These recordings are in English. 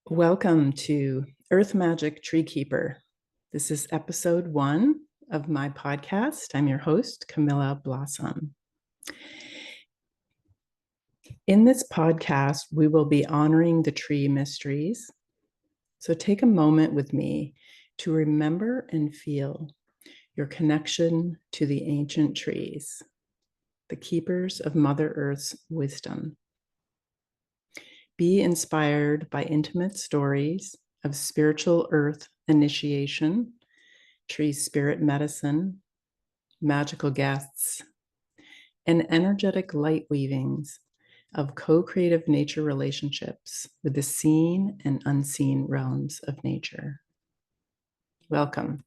Welcome to Earth Magic Tree Keeper. This is episode 1 of my podcast. I'm your host, Camilla Blossom. In this podcast, we will be honoring the tree mysteries. So take a moment with me to remember and feel your connection to the ancient trees, the keepers of Mother Earth's wisdom. Be inspired by intimate stories of spiritual earth initiation, tree spirit medicine, magical guests, and energetic light weavings of co-creative nature relationships with the seen and unseen realms of nature. Welcome.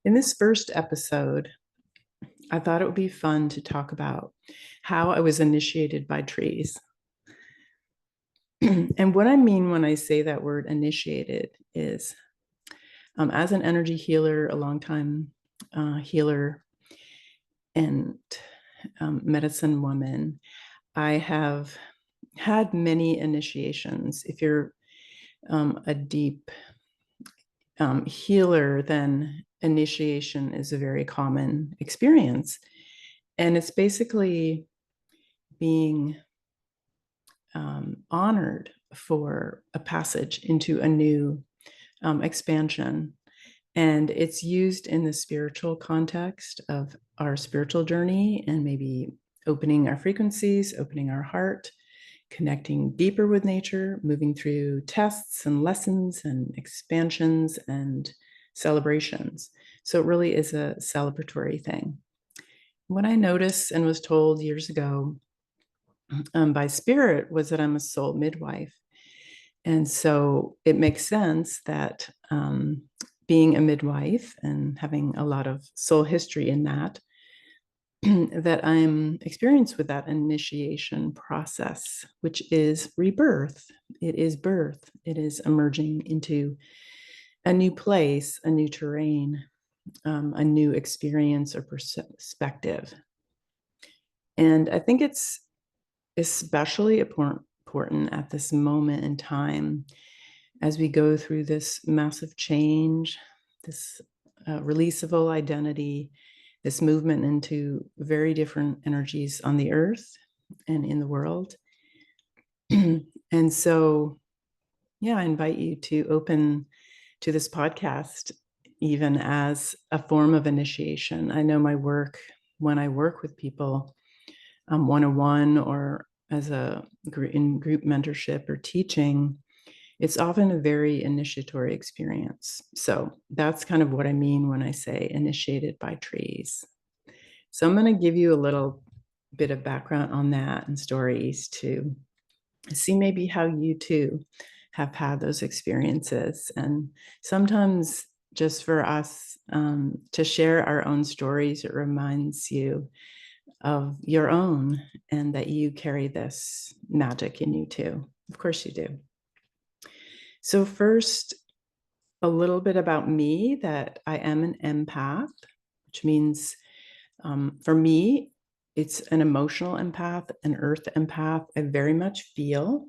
In this first episode, I thought it would be fun to talk about how I was initiated by trees. And what I mean when I say that word initiated is, as an energy healer, a longtime healer and medicine woman, I have had many initiations. If you're a deep healer, then initiation is a very common experience. And it's basically being honored for a passage into a new expansion. And it's used in the spiritual context of our spiritual journey and maybe opening our frequencies, opening our heart, connecting deeper with nature, moving through tests and lessons and expansions and celebrations. So it really is a celebratory thing. What I noticed and was told years ago by spirit was that I'm a soul midwife. And so it makes sense that being a midwife and having a lot of soul history in that, that I'm experienced with that initiation process, which is rebirth. It is birth. It is emerging into a new place, a new terrain, a new experience or perspective. And I think it's especially important at this moment in time as we go through this massive change, this release of old identity, this movement into very different energies on the earth and in the world. And so, yeah, I invite you to open to this podcast even as a form of initiation. I know my work, when I work with people one-on-one or as in group mentorship or teaching, it's often a very initiatory experience. So that's kind of what I mean when I say initiated by trees. So I'm going to give you a little bit of background on that and stories to see maybe how you too have had those experiences. And sometimes just for us to share our own stories, it reminds you of your own and that you carry this magic in you too. Of course you do. So first, a little bit about me, that I am an empath, which means for me, it's an emotional empath, an earth empath. I very much feel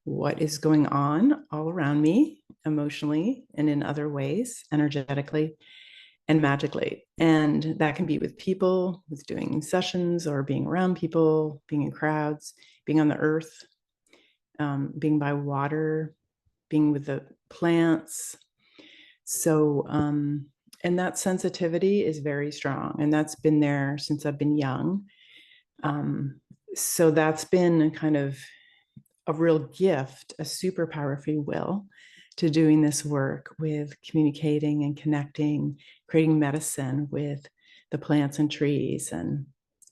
what is going on all around me emotionally and in other ways, energetically and magically. And that can be with people, with doing sessions or being around people, being in crowds, being on the earth, being by water, being with the plants. So, and that sensitivity is very strong, and that's been there since I've been young. So that's been kind of a real gift, a superpower, if you will, to doing this work with communicating and connecting, creating medicine with the plants and trees and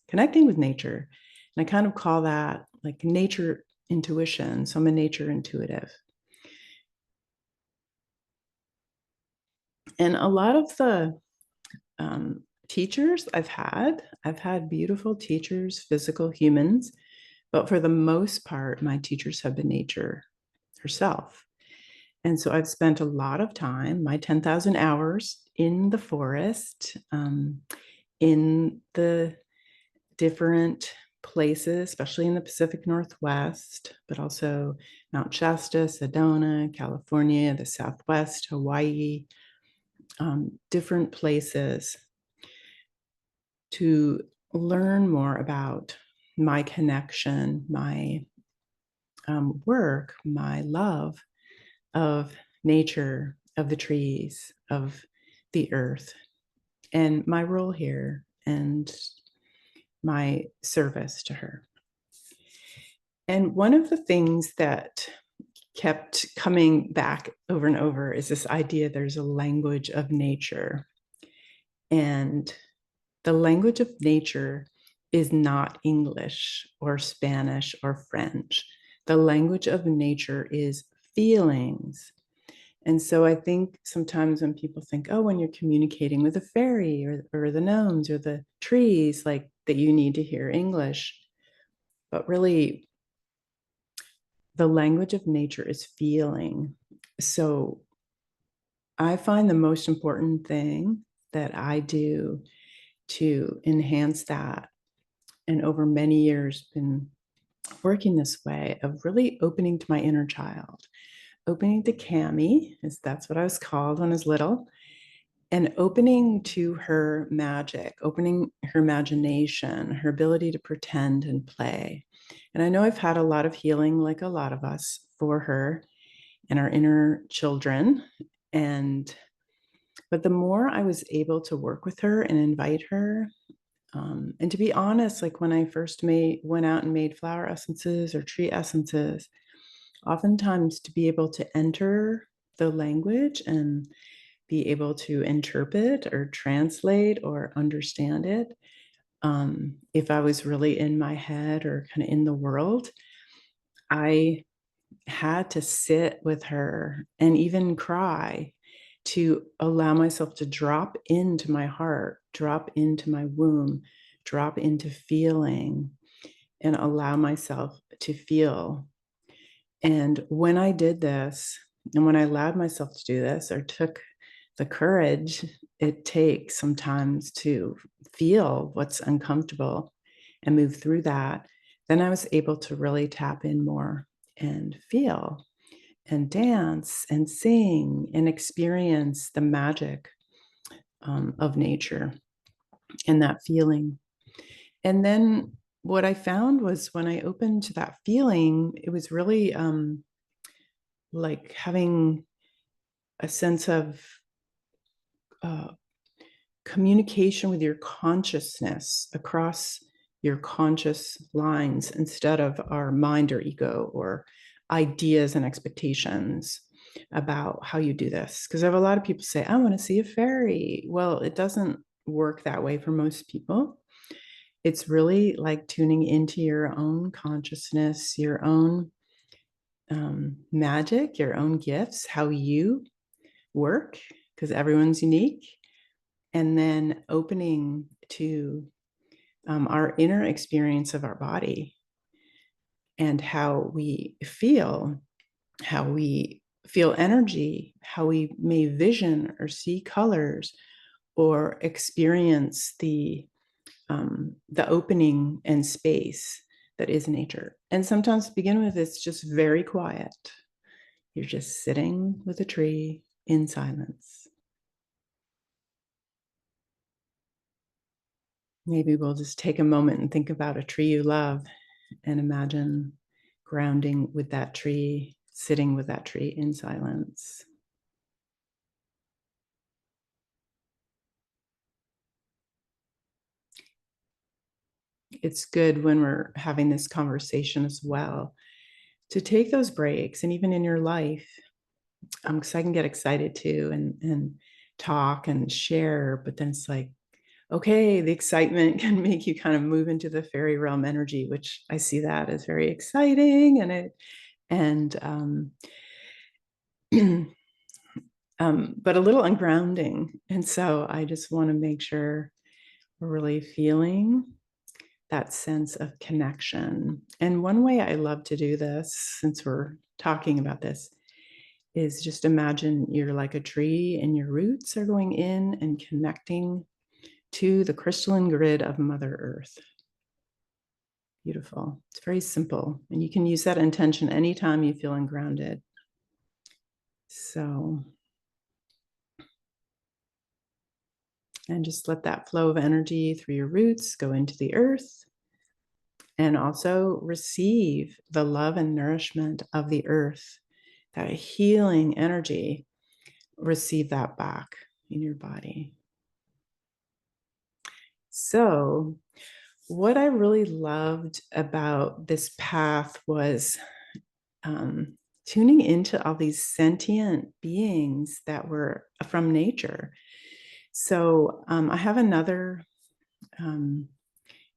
connecting with nature. And I kind of call that like nature intuition. So I'm a nature intuitive. And a lot of the teachers I've had beautiful teachers, physical humans, but for the most part, my teachers have been nature herself. And so I've spent a lot of time, my 10,000 hours in the forest, in the different places, especially in the Pacific Northwest, but also Mount Shasta, Sedona, California, the Southwest, Hawaii, different places to learn more about my connection, my work, my love of nature, of the trees, of the earth, and my role here and my service to her. And one of the things that kept coming back over and over is this idea there's a language of nature. And the language of nature is not English or Spanish or French. The language of nature is feelings. And so I think sometimes when people think, oh, when you're communicating with a fairy or the gnomes or the trees, like that you need to hear English. But really, the language of nature is feeling. So I find the most important thing that I do to enhance that, and over many years been working this way of really opening to my inner child, opening to Cami, as that's what I was called when I was little, and opening to her magic, opening her imagination, her ability to pretend and play. And I know I've had a lot of healing, like a lot of us, for her and our inner children. But the more I was able to work with her and invite her, and to be honest, like when I first went out and made flower essences or tree essences, oftentimes to be able to enter the language and be able to interpret or translate or understand it, if I was really in my head or kind of in the world, I had to sit with her and even cry to allow myself to drop into my heart, drop into my womb, drop into feeling, and allow myself to feel. And when I did this, and when I allowed myself to do this, or took the courage it takes sometimes to feel what's uncomfortable and move through that, then I was able to really tap in more and feel and dance and sing and experience the magic of nature and that feeling. And then what I found was when I opened to that feeling, it was really like having a sense of communication with your consciousness across your conscious lines instead of our mind or ego or ideas and expectations about how you do this. Because I have a lot of people say, I want to see a fairy. Well, it doesn't work that way for most people. It's really like tuning into your own consciousness, your own magic, your own gifts, how you work, because everyone's unique. And then opening to our inner experience of our body and how we feel energy, how we may vision or see colors or experience the opening and space that is nature. And sometimes to begin with, it's just very quiet. You're just sitting with a tree in silence. Maybe we'll just take a moment and think about a tree you love and imagine grounding with that tree, sitting with that tree in silence. It's good when we're having this conversation as well to take those breaks, and even in your life, because I can get excited too and talk and share, but then it's like, okay, the excitement can make you kind of move into the fairy realm energy, which I see that as very exciting, but a little ungrounding. And so I just want to make sure we're really feeling that sense of connection. And one way I love to do this, since we're talking about this, is just imagine you're like a tree and your roots are going in and connecting to the crystalline grid of Mother Earth. Beautiful. It's very simple. And you can use that intention anytime you feel ungrounded. So, and just let that flow of energy through your roots go into the earth, and also receive the love and nourishment of the earth, that healing energy. Receive that back in your body. So, what I really loved about this path was tuning into all these sentient beings that were from nature. So, I have another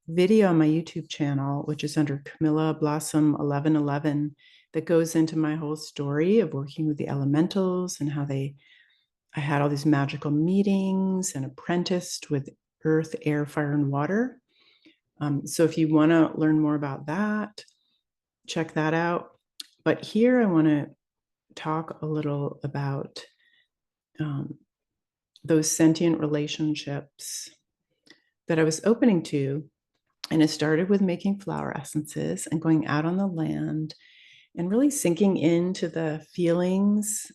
video on my YouTube channel, which is under Camilla Blossom 1111, that goes into my whole story of working with the elementals and how I had all these magical meetings and apprenticed with earth, air, fire, and water. So if you want to learn more about that, check that out. But here I want to talk a little about those sentient relationships that I was opening to. And it started with making flower essences and going out on the land and really sinking into the feelings,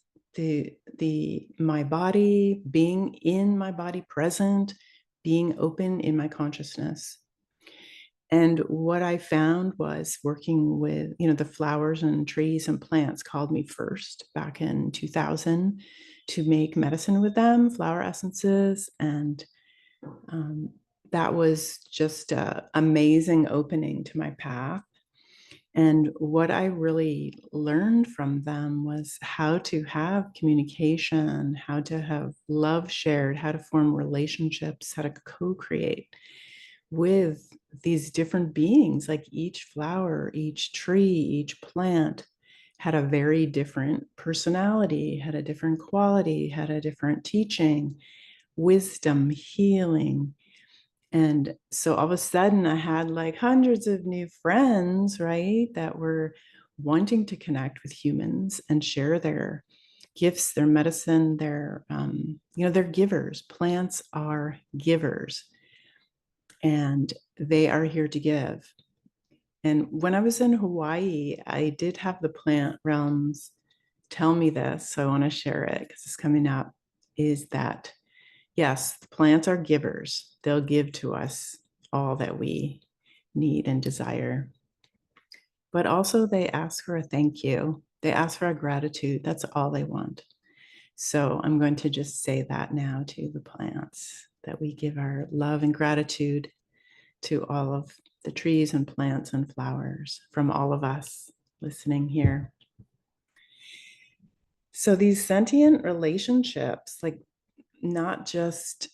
my body, being in my body present, being open in my consciousness. And what I found was working with, the flowers and trees and plants called me first back in 2000 to make medicine with them, flower essences. And that was just an amazing opening to my path. And what I really learned from them was how to have communication, how to have love shared, how to form relationships, how to co-create with these different beings. Like each flower, each tree, each plant had a very different personality, had a different quality, had a different teaching, wisdom, healing. And so all of a sudden I had like hundreds of new friends, right, that were wanting to connect with humans and share their gifts, their medicine, they're givers. Plants are givers, and they are here to give. And when I was in Hawaii, I did have the plant realms tell me this, so I want to share it because it's coming up, is that yes, the plants are givers. They'll give to us all that we need and desire. But also they ask for a thank you. They ask for a gratitude. That's all they want. So I'm going to just say that now to the plants, that we give our love and gratitude to all of the trees and plants and flowers from all of us listening here. So these sentient relationships, like not just,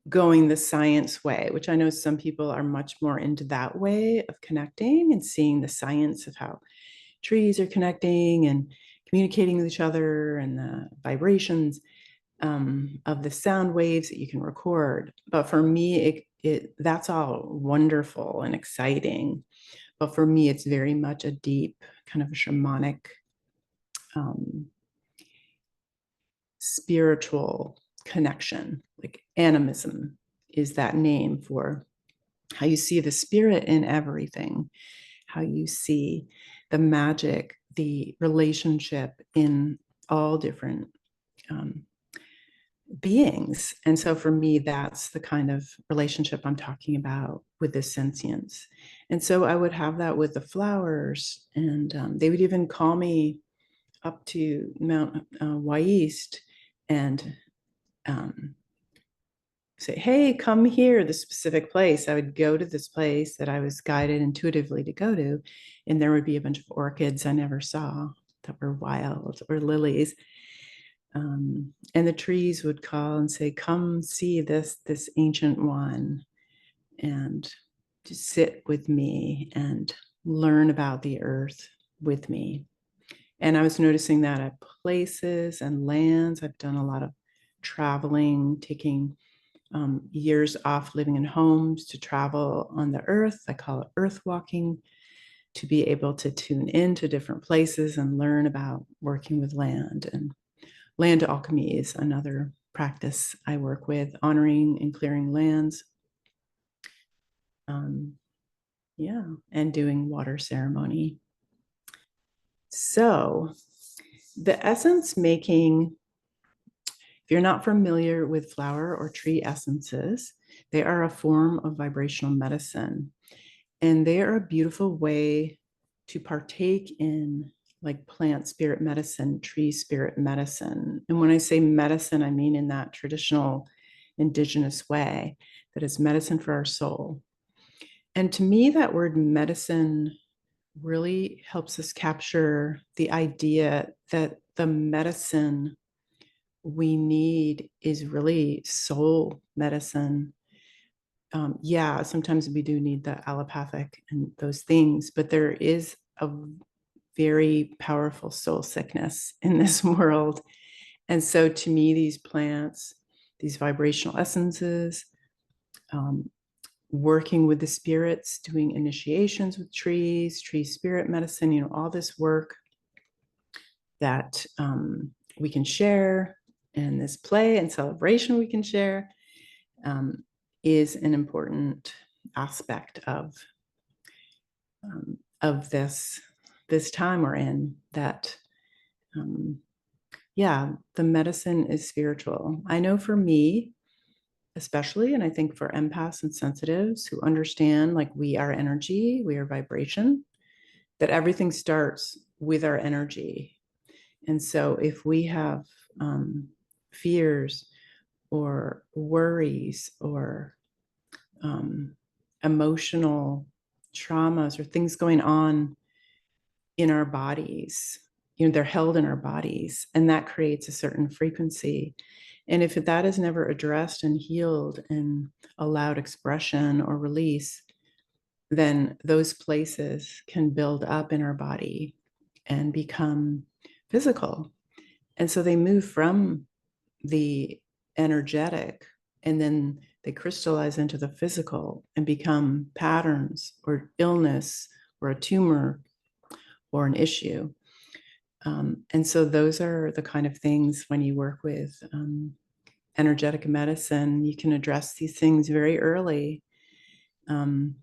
going the science way, which I know some people are much more into that way of connecting and seeing the science of how trees are connecting and communicating with each other and the vibrations of the sound waves that you can record. But for me, that's all wonderful and exciting. But for me, it's very much a deep kind of a shamanic, spiritual connection. Like animism is that name for how you see the spirit in everything, how you see the magic, the relationship in all different beings. And so for me, that's the kind of relationship I'm talking about with this sentience. And so I would have that with the flowers, and they would even call me up to Mount Waiest and say, hey, come here, this specific place. I would go to this place that I was guided intuitively to go to, and there would be a bunch of orchids I never saw that were wild, or lilies. And the trees would call and say, come see this ancient one, and just sit with me and learn about the earth with me. And I was noticing that at places and lands. I've done a lot of traveling, taking years off living in homes to travel on the earth. I call it earth walking, to be able to tune into different places and learn about working with land. And land alchemy is another practice I work with, honoring and clearing lands. Yeah, and doing water ceremony. So the essence making, if you're not familiar with flower or tree essences, they are a form of vibrational medicine. And they are a beautiful way to partake in like plant spirit medicine, tree spirit medicine. And when I say medicine, I mean in that traditional indigenous way, that is medicine for our soul. And to me, that word medicine really helps us capture the idea that the medicine we need is really soul medicine. Yeah, sometimes we do need the allopathic and those things, but there is a very powerful soul sickness in this world. And so to me, these plants, these vibrational essences, um, working with the spirits, doing initiations with trees, tree spirit medicine, all this work that we can share, and this play and celebration we can share um, is an important aspect of this time we're in. That yeah, the medicine is spiritual. I know for me, especially, and I think for empaths and sensitives who understand, like, we are energy, we are vibration, that everything starts with our energy. And so if we have fears or worries or emotional traumas or things going on in our bodies, they're held in our bodies, and that creates a certain frequency. And if that is never addressed and healed and allowed expression or release, then those places can build up in our body and become physical. And so they move from the energetic, and then they crystallize into the physical and become patterns or illness or a tumor or an issue. And so those are the kind of things when you work with energetic medicine, you can address these things very early and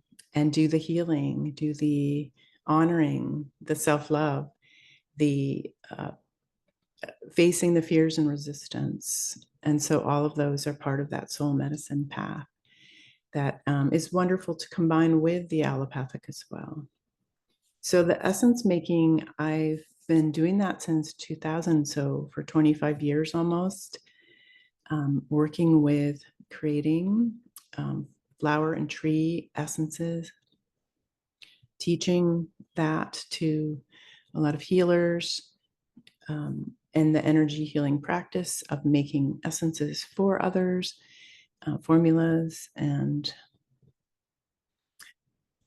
do the healing, do the honoring, the self-love, the facing the fears and resistance. And so all of those are part of that soul medicine path that is wonderful to combine with the allopathic as well. So the essence making, I've been doing that since 2000, so for 25 years almost, working with creating flower and tree essences, teaching that to a lot of healers, and the energy healing practice of making essences for others, formulas, and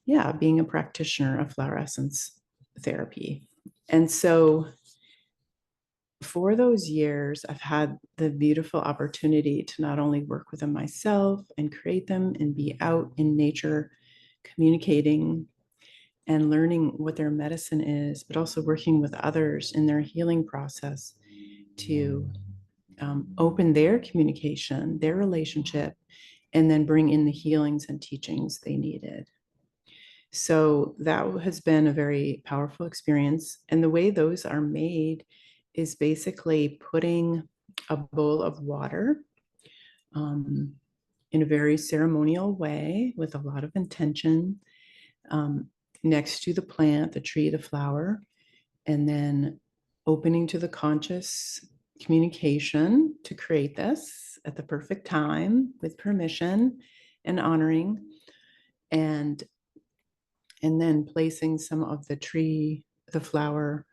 yeah, being a practitioner of flower essence therapy. And so for those years, I've had the beautiful opportunity to not only work with them myself and create them and be out in nature, communicating and learning what their medicine is, but also working with others in their healing process to open their communication, their relationship, and then bring in the healings and teachings they needed. So that has been a very powerful experience. And the way those are made is basically putting a bowl of water in a very ceremonial way with a lot of intention next to the plant, the tree, the flower, and then opening to the conscious communication to create this at the perfect time with permission and honoring, and then placing some of the tree, the flower,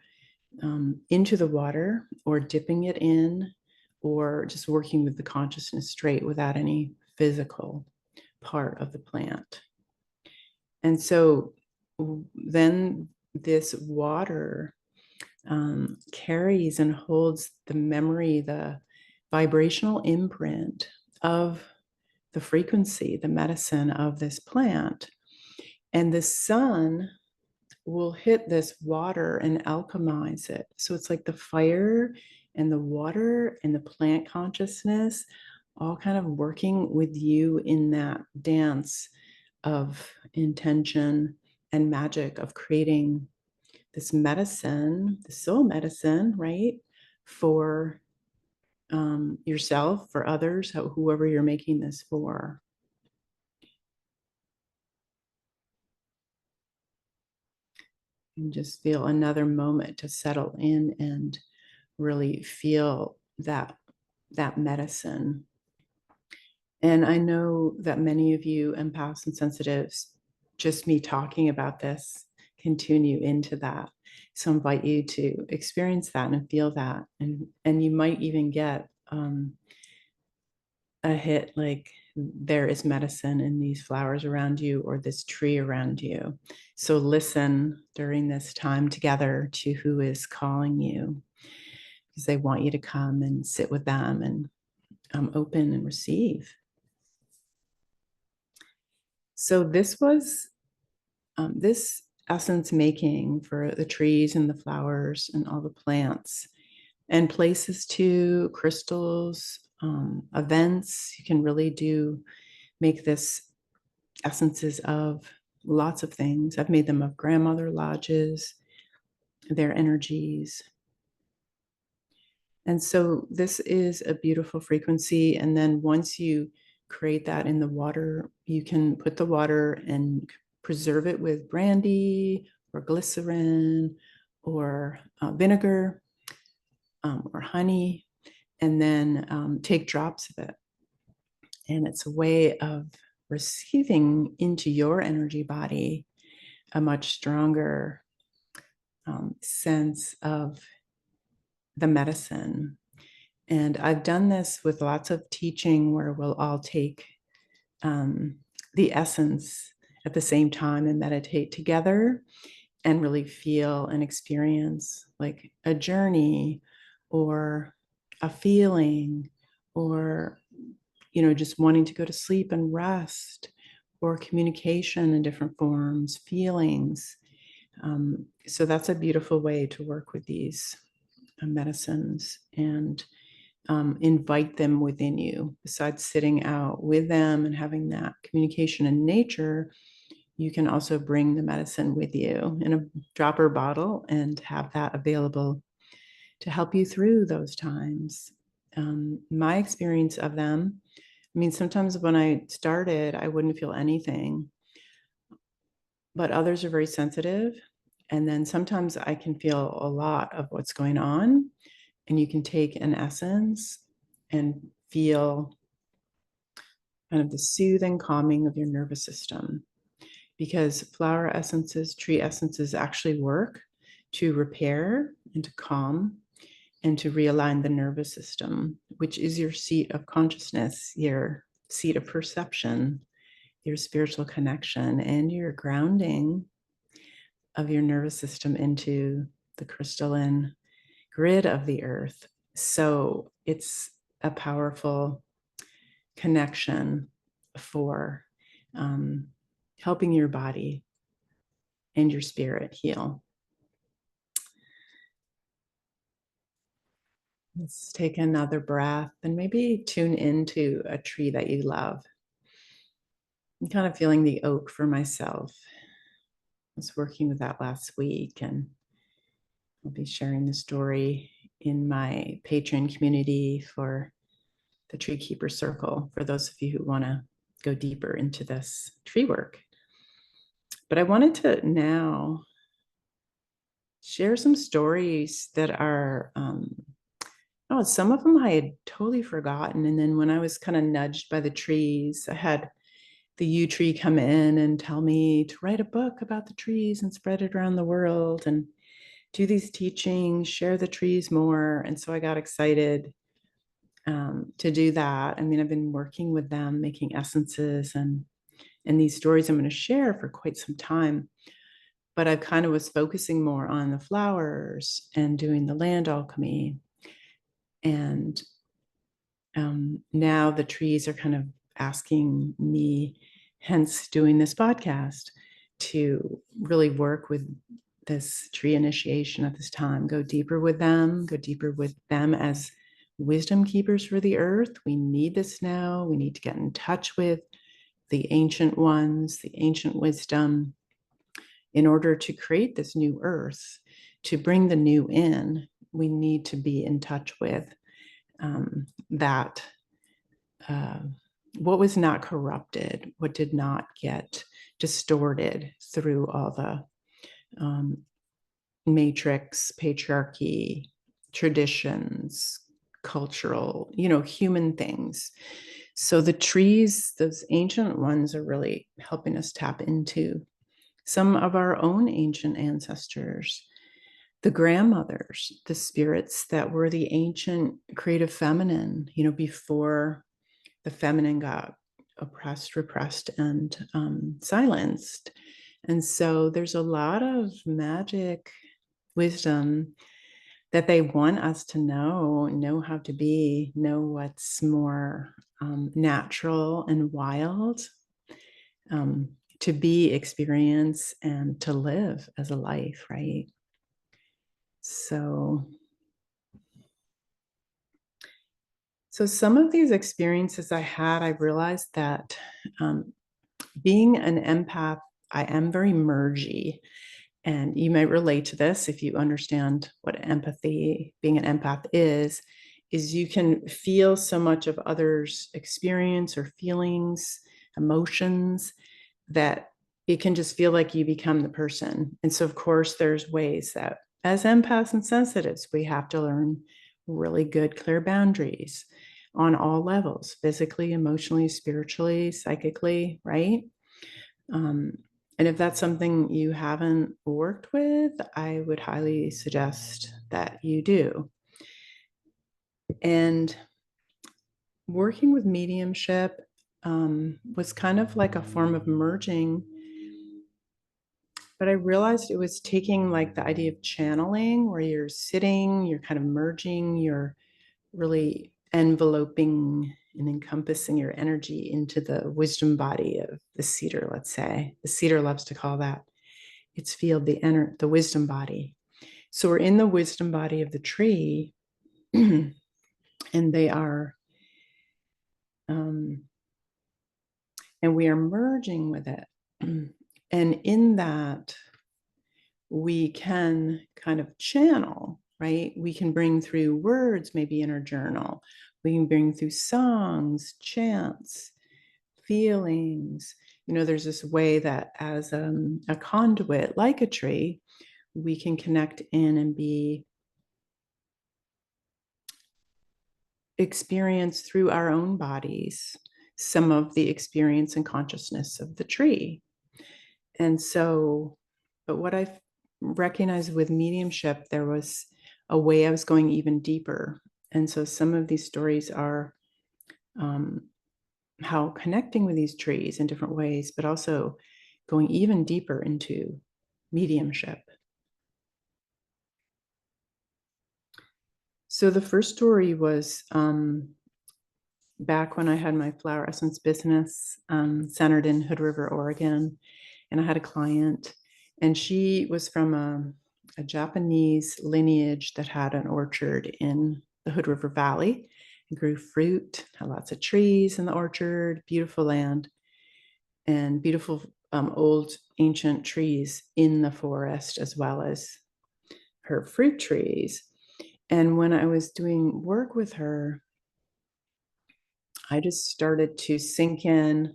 into the water, or dipping it in, or just working with the consciousness straight without any physical part of the plant. And so then this water carries and holds the memory, the vibrational imprint of the frequency, the medicine of this plant. And the sun will hit this water and alchemize it. So it's like the fire and the water and the plant consciousness all kind of working with you in that dance of intention and magic of creating this medicine, the soul medicine, right? For yourself, for others, whoever you're making this for. And just feel another moment to settle in and really feel that medicine. And I know that many of you empaths and sensitives, just me talking about this, can tune you into that. So I invite you to experience that and feel that. And you might even get a hit like there is medicine in these flowers around you or this tree around you. So listen during this time together to who is calling you, because they want you to come and sit with them and open and receive. So this was this essence making for the trees and the flowers and all the plants and places to crystals, events. You can really make this essences of lots of things. I've made them of grandmother lodges, their energies. And so this is a beautiful frequency. And then once you create that in the water, you can put the water and preserve it with brandy or glycerin or vinegar or honey, and then take drops of it. And it's a way of receiving into your energy body a much stronger sense of the medicine. And I've done this with lots of teaching where we'll all take the essence at the same time and meditate together and really feel and experience like a journey or a feeling or, just wanting to go to sleep and rest, or communication in different forms, feelings. So that's a beautiful way to work with these medicines and invite them within you. Besides sitting out with them and having that communication in nature, you can also bring the medicine with you in a dropper bottle and have that available to help you through those times. My experience of them, I mean, sometimes when I started, I wouldn't feel anything, but others are very sensitive. And then sometimes I can feel a lot of what's going on. And you can take an essence and feel kind of the soothing, calming of your nervous system. Because flower essences, tree essences actually work to repair and to calm and to realign the nervous system, which is your seat of consciousness, your seat of perception, your spiritual connection, and your grounding of your nervous system into the crystalline grid of the earth. So it's a powerful connection for helping your body and your spirit heal. Let's take another breath and maybe tune into a tree that you love. I'm kind of feeling the oak for myself. I was working with that last week, and I'll be sharing the story in my Patreon community for the Tree Keeper Circle for those of you who want to go deeper into this tree work. But I wanted to now share some stories that are, some of them I had totally forgotten. And then when I was kind of nudged by the trees, I had the yew tree come in and tell me to write a book about the trees and spread it around the world and do these teachings, share the trees more. And so I got excited to do that. I mean, I've been working with them, making essences and these stories I'm going to share for quite some time. But I kind of was focusing more on the flowers and doing the land alchemy. And now the trees are kind of asking me, hence doing this podcast, to really work with this tree initiation at this time, go deeper with them as wisdom keepers for the earth. We need this now. We need to get in touch with the ancient ones, the ancient wisdom, in order to create this new earth, to bring the new in, we need to be in touch with that, what was not corrupted, what did not get distorted through all the matrix, patriarchy, traditions, cultural, human things. So the trees, those ancient ones, are really helping us tap into some of our own ancient ancestors, the grandmothers, the spirits that were the ancient creative feminine, before the feminine got oppressed, repressed, and silenced. And so there's a lot of magic, wisdom that they want us to know how to be, know what's more natural and wild, to be, experience, and to live as a life, right? So some of these experiences I had, I realized that being an empath, I am very mergy. And you might relate to this if you understand what empathy, being an empath is you can feel so much of others' experience or feelings, emotions, that it can just feel like you become the person. And so, of course, there's ways that as empaths and sensitives, we have to learn really good, clear boundaries on all levels, physically, emotionally, spiritually, psychically, right? And if that's something you haven't worked with, I would highly suggest that you do. And working with mediumship was kind of like a form of merging, but I realized it was taking like the idea of channeling, where you're sitting, you're kind of merging, you're really enveloping and encompassing your energy into the wisdom body of the cedar, let's say. The cedar loves to call that its field the wisdom body. So we're in the wisdom body of the tree, and they are, and we are merging with it. And in that, we can kind of channel, right? We can bring through words, maybe in our journal. We can bring through songs, chants, feelings. There's this way that as a conduit, like a tree, we can connect in and be experienced through our own bodies some of the experience and consciousness of the tree. And so, but what I recognized with mediumship, there was a way I was going even deeper. And so some of these stories are how connecting with these trees in different ways, but also going even deeper into mediumship. So the first story was back when I had my flower essence business centered in Hood River, Oregon. And I had a client, and she was from a Japanese lineage that had an orchard in the Hood River Valley. It grew fruit, had lots of trees in the orchard, beautiful land, and beautiful old ancient trees in the forest, as well as her fruit trees. And when I was doing work with her, I just started to sink in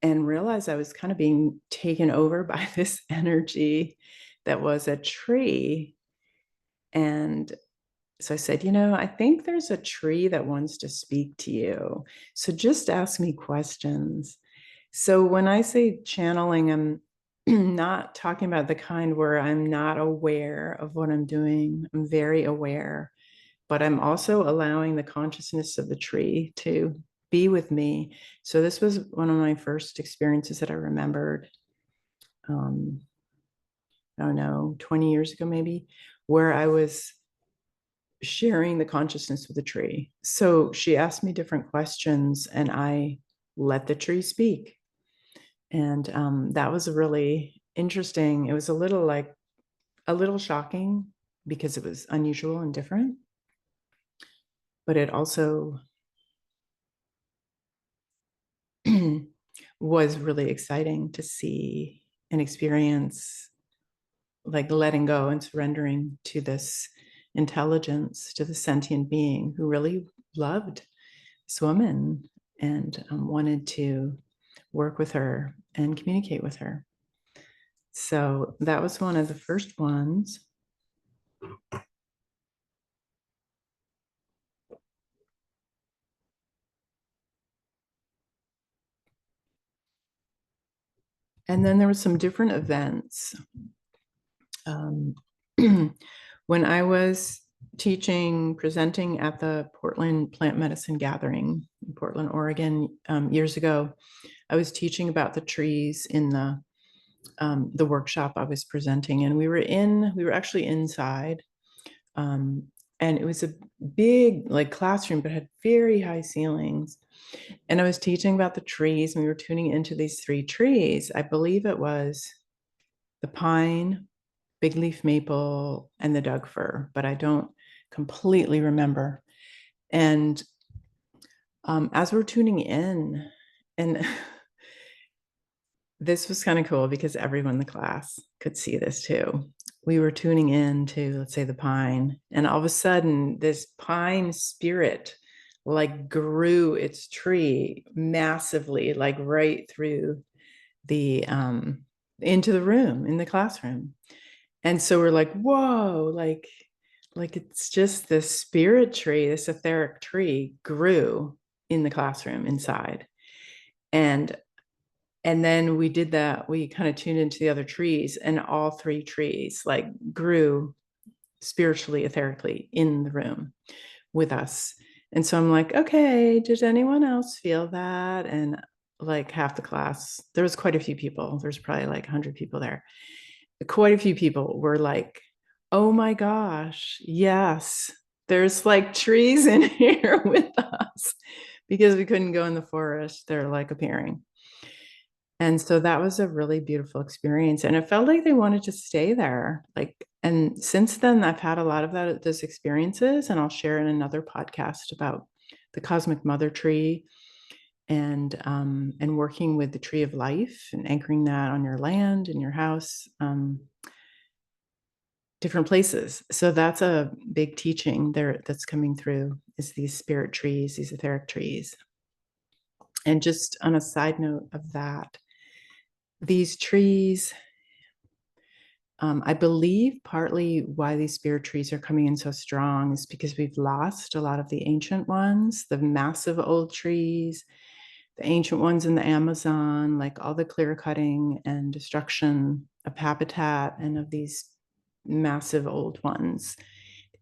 and realize I was kind of being taken over by this energy that was a tree. And so I said, I think there's a tree that wants to speak to you. So just ask me questions. So when I say channeling, I'm not talking about the kind where I'm not aware of what I'm doing. I'm very aware, but I'm also allowing the consciousness of the tree to be with me. So this was one of my first experiences that I remembered, I don't know, 20 years ago, maybe, where I was sharing the consciousness with the tree. So she asked me different questions and I let the tree speak. And that was really interesting. It was a little shocking because it was unusual and different, but it also was really exciting to see and experience, like letting go and surrendering to this intelligence, to the sentient being who really loved this woman and wanted to work with her and communicate with her. So that was one of the first ones. And then there were some different events. When I was teaching, presenting at the Portland Plant Medicine Gathering in Portland, Oregon, years ago, I was teaching about the trees in the workshop I was presenting, and we were actually inside, and it was a big like classroom, but had very high ceilings. And I was teaching about the trees, and we were tuning into these 3 trees. I believe it was the pine, big leaf maple, and the Doug fir, but I don't completely remember. And as we're tuning in, and this was kind of cool because everyone in the class could see this too. We were tuning in to, let's say, the pine, and all of a sudden, this pine spirit like grew its tree massively, like right through the into the room in the classroom. And so we're like, whoa, like it's just this spirit tree, this etheric tree grew in the classroom inside. And then we did that, we kind of tuned into the other trees, and all 3 trees like grew spiritually, etherically in the room with us. And so I'm like, okay, does anyone else feel that? And like half the class, there was quite a few people, there's probably like 100 people there. Quite a few people were like, oh my gosh, yes, there's like trees in here with us, because we couldn't go in the forest, they're like appearing. And so that was a really beautiful experience, and it felt like they wanted to stay there. Like, and since then I've had a lot of those experiences, and I'll share in another podcast about the cosmic mother tree, and working with the tree of life and anchoring that on your land, in your house, different places. So that's a big teaching there that's coming through, is these spirit trees, these etheric trees. And just on a side note of that, these trees, I believe partly why these spirit trees are coming in so strong is because we've lost a lot of the ancient ones, the massive old trees, the ancient ones in the Amazon, like all the clear cutting and destruction of habitat and of these massive old ones,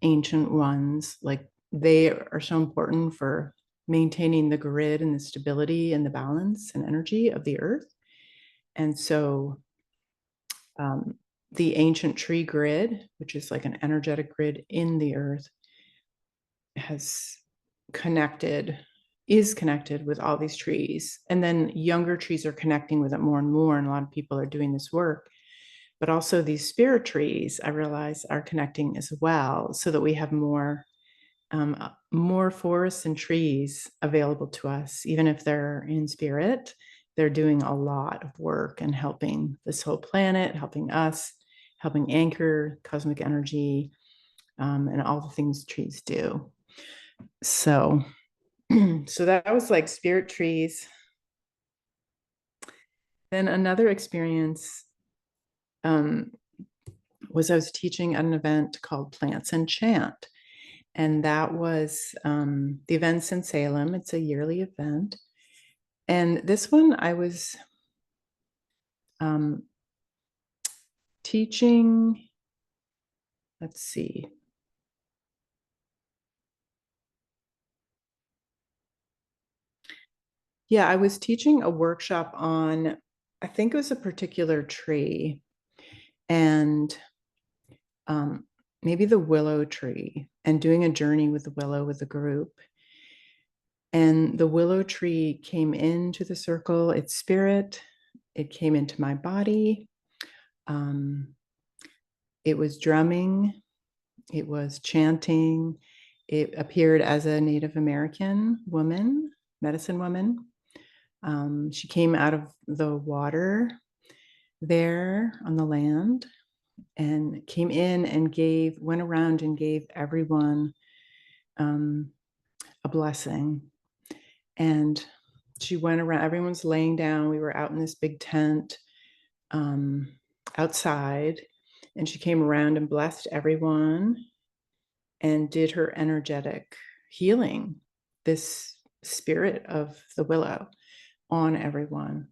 ancient ones. Like, they are so important for maintaining the grid and the stability and the balance and energy of the earth. And so the ancient tree grid, which is like an energetic grid in the earth, has is connected with all these trees. And then younger trees are connecting with it more and more. And a lot of people are doing this work. But also these spirit trees, I realize, are connecting as well, so that we have more forests and trees available to us. Even if they're in spirit, they're doing a lot of work and helping this whole planet, helping us, helping anchor cosmic energy, and all the things trees do. So that was like spirit trees. Then another experience was I was teaching at an event called Plants Enchant. And that was the events in Salem. It's a yearly event. And this one I was teaching, let's see. Yeah, I was teaching a workshop on, I think it was a particular tree, and maybe the willow tree, and doing a journey with the willow with the group. And the willow tree came into the circle, its spirit, it came into my body. It was drumming, it was chanting, it appeared as a Native American woman, medicine woman, She came out of the water there on the land and came in and went around and gave everyone a blessing. And she went around, everyone's laying down. We were out in this big tent outside, and she came around and blessed everyone and did her energetic healing, this spirit of the willow, on everyone.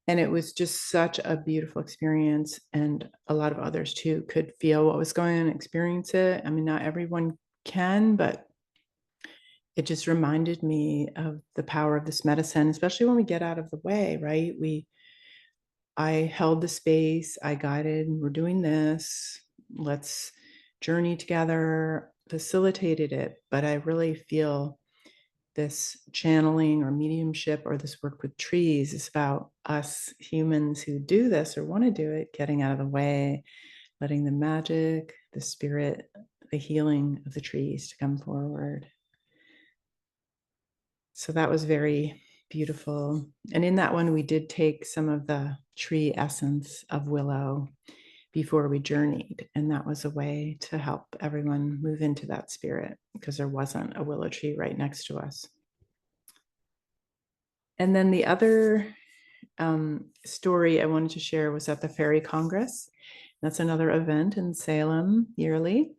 And it was just such a beautiful experience. And a lot of others too could feel what was going on and experience it. I mean, not everyone can, but it just reminded me of the power of this medicine, especially when we get out of the way, right? I held the space, I guided, we're doing this, let's journey together, facilitated it. But I really feel this channeling or mediumship or this work with trees is about us humans who do this or want to do it, getting out of the way, letting the magic, the spirit, the healing of the trees to come forward. So that was very beautiful. And in that one, we did take some of the tree essence of willow before we journeyed. And that was a way to help everyone move into that spirit because there wasn't a willow tree right next to us. And then the other story I wanted to share was at the Fairy Congress. That's another event in Salem yearly.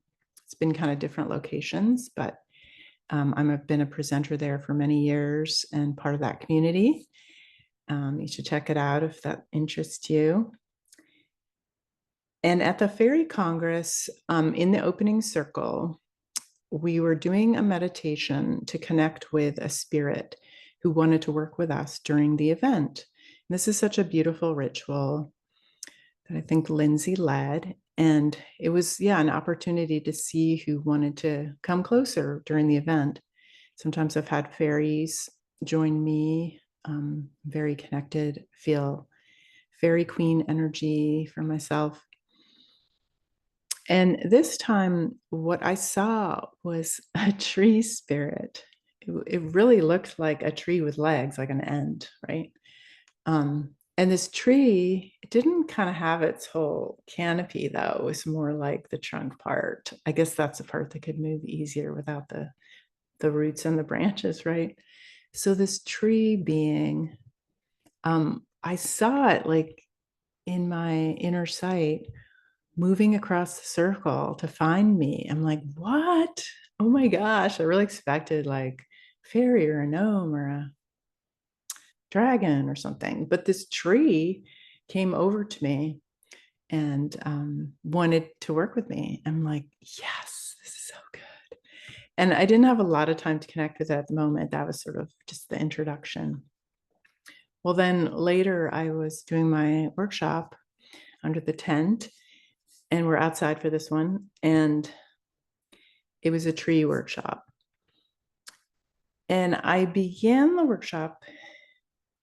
It's been kind of different locations, but I've been a presenter there for many years and part of that community. You should check it out if that interests you. And at the Fairy Congress, in the opening circle, we were doing a meditation to connect with a spirit who wanted to work with us during the event. And this is such a beautiful ritual that I think Lindsay led. And it was, an opportunity to see who wanted to come closer during the event. Sometimes I've had fairies join me, very connected, feel fairy queen energy for myself. And this time, what I saw was a tree spirit. It really looked like a tree with legs, like an end, right? And this tree, it didn't kind of have its whole canopy, though. It was more like the trunk part. I guess that's the part that could move easier without the roots and the branches, right? So this tree being, I saw it like in my inner sight, moving across the circle to find me. I'm like, what? Oh my gosh. I really expected like fairy or a gnome or a dragon or something. But this tree came over to me and wanted to work with me. I'm like, yes, this is so good. And I didn't have a lot of time to connect with it at the moment. That was sort of just the introduction. Well, then later I was doing my workshop under the tent, and we're outside for this one. And it was a tree workshop. And I began the workshop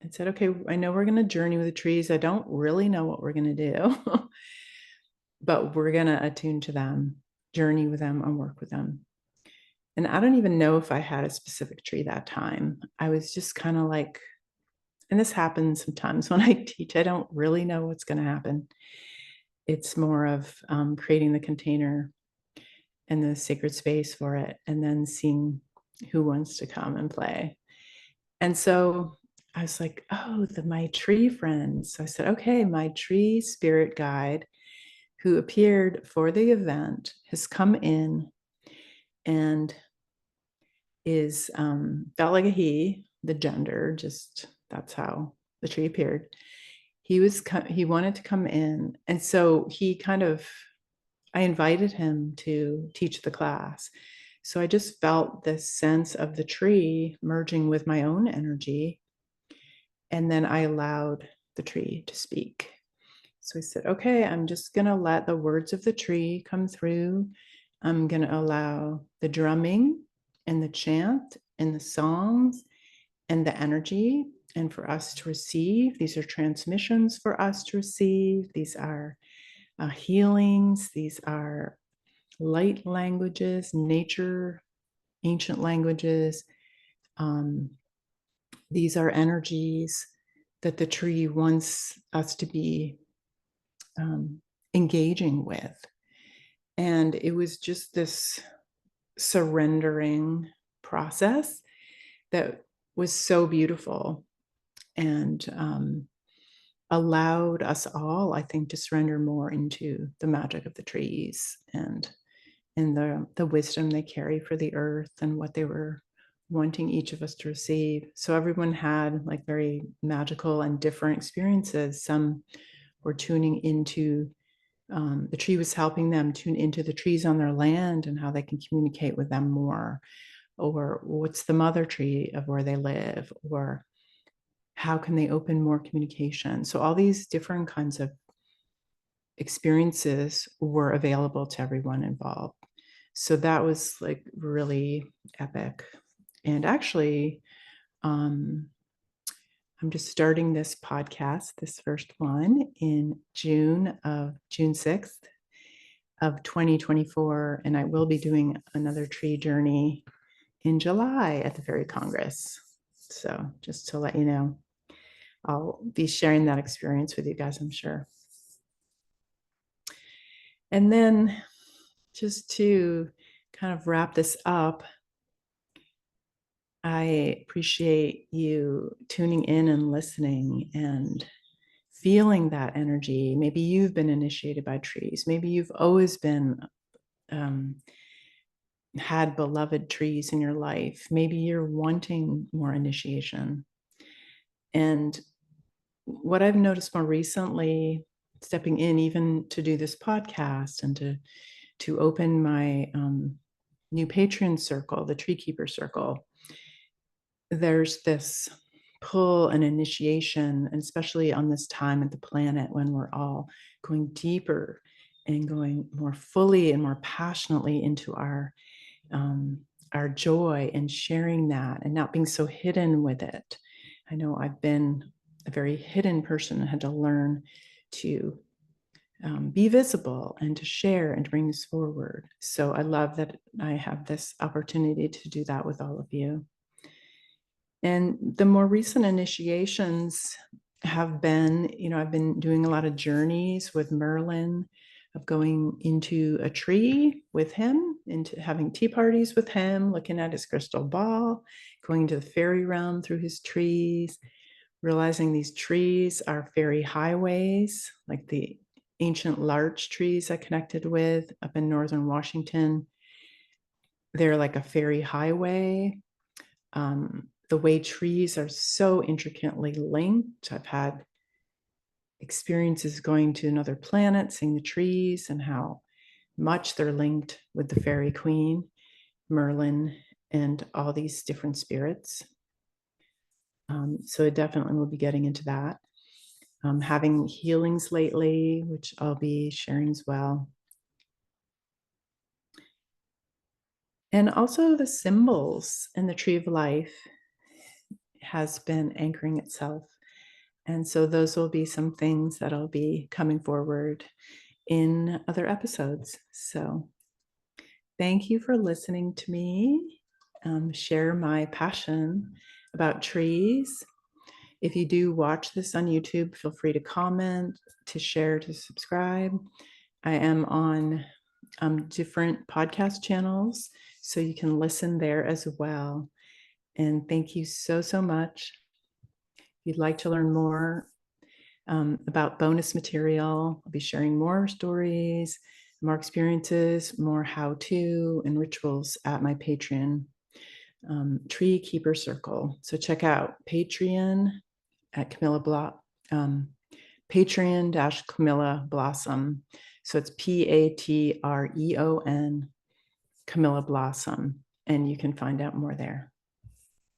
and said, okay, I know we're going to journey with the trees. I don't really know what we're going to do, but we're going to attune to them, journey with them, and work with them. And I don't even know if I had a specific tree that time. I was just kind of like, and this happens sometimes when I teach, I don't really know what's going to happen. It's more of creating the container and the sacred space for it, and then seeing who wants to come and play. And so I was like, oh, my tree friends. So I said, okay, my tree spirit guide who appeared for the event has come in and is felt like a he, the gender, just that's how the tree appeared. He wanted to come in. And so I invited him to teach the class. So I just felt this sense of the tree merging with my own energy. And then I allowed the tree to speak. So I said, okay, I'm just going to let the words of the tree come through. I'm going to allow the drumming and the chant and the songs and the energy and for us to receive. These are transmissions for us to receive. These are healings. These are light languages, nature, ancient languages, These are energies that the tree wants us to be engaging with. And it was just this surrendering process that was so beautiful and allowed us all, I think, to surrender more into the magic of the trees and the wisdom they carry for the earth and what they were wanting each of us to receive. So everyone had like very magical and different experiences. Some were tuning into the tree was helping them tune into the trees on their land and how they can communicate with them more, or what's the mother tree of where they live, or how can they open more communication. So all these different kinds of experiences were available to everyone involved. So that was like really epic. And actually, I'm just starting this podcast, this first one, in June 6th of 2024. And I will be doing another tree journey in July at the Fairy Congress. So just to let you know, I'll be sharing that experience with you guys, I'm sure. And then just to kind of wrap this up, I appreciate you tuning in and listening and feeling that energy. Maybe you've been initiated by trees. Maybe you've always been had beloved trees in your life. Maybe you're wanting more initiation. And what I've noticed more recently, stepping in even to do this podcast and to open my new Patreon circle, the Tree Keeper Circle, there's this pull and initiation, and especially on this time of the planet when we're all going deeper and going more fully and more passionately into our joy and sharing that and not being so hidden with it. I know I've been a very hidden person and had to learn to be visible and to share and to bring this forward. So I love that I have this opportunity to do that with all of you. And the more recent initiations have been, I've been doing a lot of journeys with Merlin, of going into a tree with him, into having tea parties with him, looking at his crystal ball, going to the fairy realm through his trees, realizing these trees are fairy highways, like the ancient larch trees I connected with up in northern Washington. They're like a fairy highway. The way trees are so intricately linked. I've had experiences going to another planet, seeing the trees and how much they're linked with the fairy queen, Merlin, and all these different spirits. So I definitely will be getting into that. Having healings lately, which I'll be sharing as well. And also the symbols in the Tree of Life has been anchoring itself. And so those will be some things that'll be coming forward in other episodes. So thank you for listening to me share my passion about trees. If you do watch this on YouTube, feel free to comment, to share, to subscribe. I am on different podcast channels, so you can listen there as well. And thank you so, so much. If you'd like to learn more about bonus material, I'll be sharing more stories, more experiences, more how-to and rituals at my Patreon, Tree Keeper Circle. So check out Patreon at Patreon-Camilla Blossom. So it's Patreon Camilla Blossom, and you can find out more there.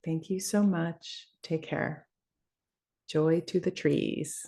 Thank you so much. Take care. Joy to the trees.